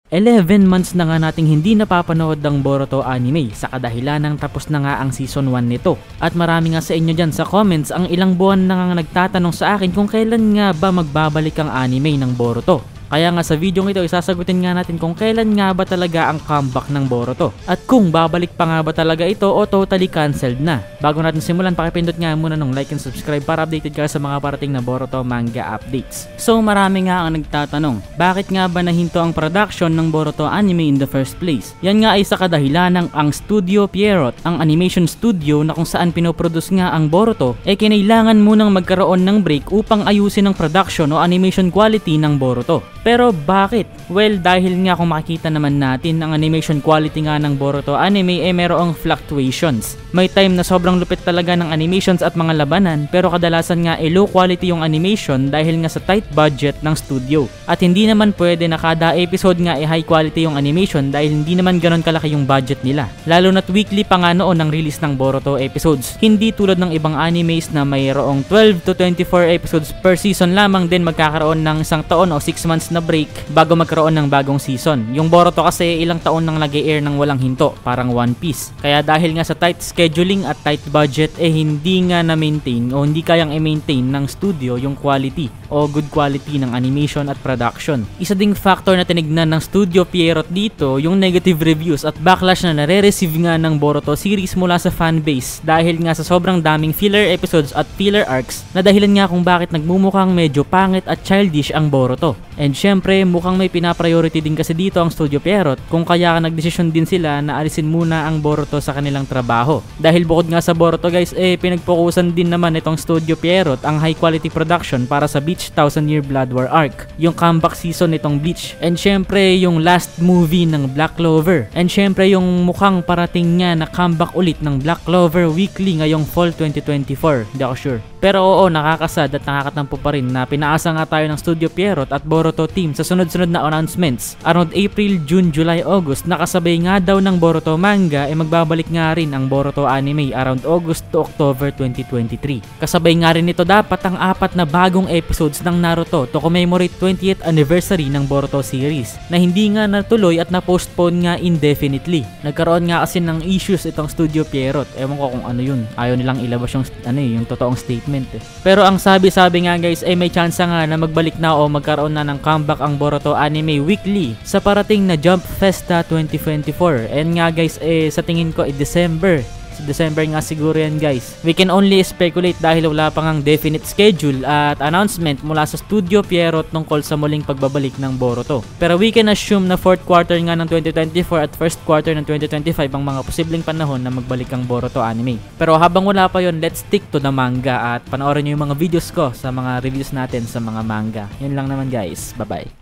11 months na nga nating hindi napapanood ng Boruto anime sa kadahilan ng tapos na nga ang season 1 nito. At marami nga sa inyo dyan sa comments ang ilang buwan na nga nagtatanong sa akin kung kailan nga ba magbabalik ang anime ng Boruto. Kaya nga sa video ito isasagutin nga natin kung kailan nga ba talaga ang comeback ng Boruto at kung babalik pa nga ba talaga ito o totally cancelled na. Bago natin simulan, pakipindot nga muna ng like and subscribe para updated ka sa mga parating na Boruto manga updates. So marami nga ang nagtatanong, bakit nga ba nahinto ang production ng Boruto anime in the first place? Yan nga ay sa kadahilan ng ang Studio Pierrot, ang animation studio na kung saan pinoproduce nga ang Boruto, kinailangan munang magkaroon ng break upang ayusin ang production o animation quality ng Boruto. Pero bakit? Well, dahil nga kung makikita naman natin ang animation quality nga ng Boruto anime mayroong fluctuations. May time na sobrang lupit talaga ng animations at mga labanan, pero kadalasan nga low quality yung animation dahil nga sa tight budget ng studio. At hindi naman pwede na kada episode nga high quality yung animation dahil hindi naman ganon kalaki yung budget nila. Lalo na't weekly pa nga noon ang release ng Boruto episodes. Hindi tulad ng ibang animes na mayroong 12 to 24 episodes per season lamang, din magkakaroon ng isang taon o 6 months na break bago magkaroon ng bagong season. Yung Boruto kasi ilang taon nang nag-air ng walang hinto, parang One Piece. Kaya dahil nga sa tight scheduling at tight budget hindi nga na-maintain o hindi kayang i-maintain ng studio yung quality o good quality ng animation at production. Isa ding factor na tinignan ng Studio Pierrot dito yung negative reviews at backlash na nare-receive nga ng Boruto series mula sa fanbase dahil nga sa sobrang daming filler episodes at filler arcs na dahilan nga kung bakit nagmumukhang medyo pangit at childish ang Boruto. And syempre, mukhang may pinapriority din kasi dito ang Studio Pierrot kung kaya nagdesisyon din sila na alisin muna ang Boruto sa kanilang trabaho. Dahil bukod nga sa Boruto guys, pinagpokusan din naman itong Studio Pierrot ang high quality production para sa Bleach Thousand Year Blood War arc, yung comeback season nitong Bleach. And syempre, yung last movie ng Black Clover. And syempre, yung mukhang parating nga na comeback ulit ng Black Clover weekly ngayong fall 2024. Hindi ako sure. Pero oo, nakakasad at nakakatampo pa rin na pinaasa nga tayo ng Studio Pierrot at Boruto team sa sunod-sunod na announcements. Around April, June, July, August, nakasabay nga daw ng Boruto manga magbabalik nga rin ang Boruto anime around August to October 2023. Kasabay nga rin nito dapat ang 4 na bagong episodes ng Naruto to commemorate 20th anniversary ng Boruto series na hindi nga natuloy at na-postpone nga indefinitely. Nagkaroon nga kasi ng issues itong Studio Pierrot. Ewan ko kung ano yun. Ayaw nilang ilabas yung, yung totoong statement. Pero ang sabi-sabi nga guys may chance nga na magbalik na o magkaroon na ng comeback ang Boruto anime weekly sa parating na Jump Festa 2024. And nga guys sa tingin ko December. Sa December nga siguro yan guys. We can only speculate dahil wala pa ngang definite schedule at announcement mula sa Studio Pierrot tungkol sa muling pagbabalik ng Boruto. Pero we can assume na 4th quarter nga ng 2024 at 1st quarter ng 2025 ang mga posibleng panahon na magbalik ang Boruto anime. Pero habang wala pa yon, let's stick to the manga at panoorin nyo yung mga videos ko sa mga reviews natin sa mga manga. Yun lang naman guys. Bye bye.